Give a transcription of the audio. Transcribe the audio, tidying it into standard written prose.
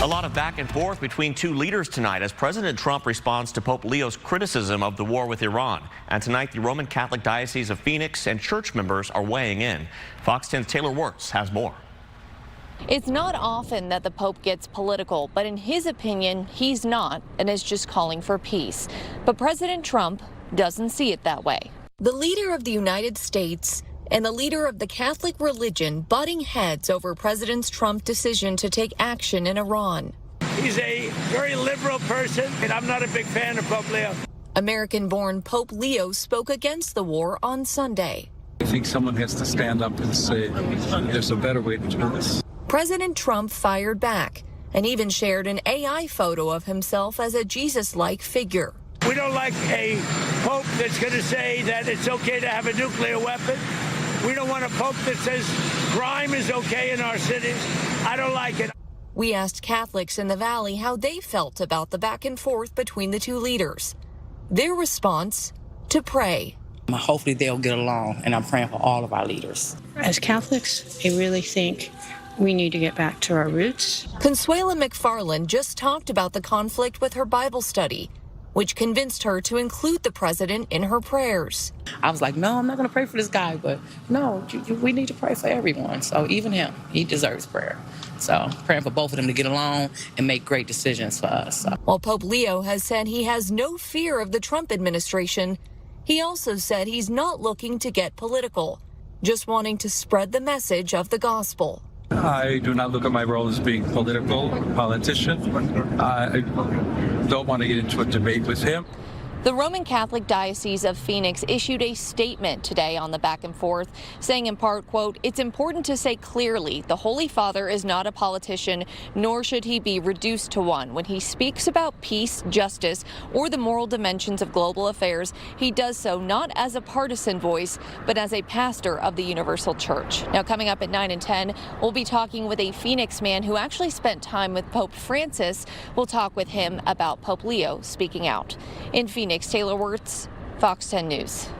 A lot of back and forth between two leaders tonight as President Trump responds to Pope Leo's criticism of the war with Iran. And tonight, the Roman Catholic Diocese of Phoenix and church members are weighing in. Fox 10's Taylor Wirtz has more. It's not often that the Pope gets political, but in his opinion, he's not and is just calling for peace. But President Trump doesn't see it that way. The leader of the United States and the leader of the Catholic religion butting heads over President Trump's decision to take action in Iran. He's a very liberal person, and I'm not a big fan of Pope Leo. American-born Pope Leo spoke against the war on Sunday. I think someone has to stand up and say there's a better way to do this. President Trump fired back and even shared an AI photo of himself as a Jesus-like figure. We don't like a pope that's going to say that it's okay to have a nuclear weapon. We don't want a pope that says crime is okay in our cities. I don't like it. We asked Catholics in the Valley how they felt about the back and forth between the two leaders. Their response, to pray. Hopefully they'll get along, and I'm praying for all of our leaders. As Catholics, I really think we need to get back to our roots. Consuela McFarland just talked about the conflict with her Bible study, which convinced her to include the president in her prayers. I was like, no, I'm not going to pray for this guy, but no, we need to pray for everyone. So even him, he deserves prayer. So praying for both of them to get along and make great decisions for us. While Pope Leo has said he has no fear of the Trump administration, he also said he's not looking to get political, just wanting to spread the message of the gospel. I do not look at my role as being politician. I don't want to get into a debate with him. The Roman Catholic Diocese of Phoenix issued a statement today on the back and forth, saying in part, quote, "It's important to say clearly the Holy Father is not a politician, nor should he be reduced to one. When he speaks about peace, justice, or the moral dimensions of global affairs, he does so not as a partisan voice, but as a pastor of the Universal Church." Now, coming up at 9 and 10, we'll be talking with a Phoenix man who actually spent time with Pope Francis. We'll talk with him about Pope Leo speaking out. In Phoenix, Taylor Wirtz, Fox 10 News.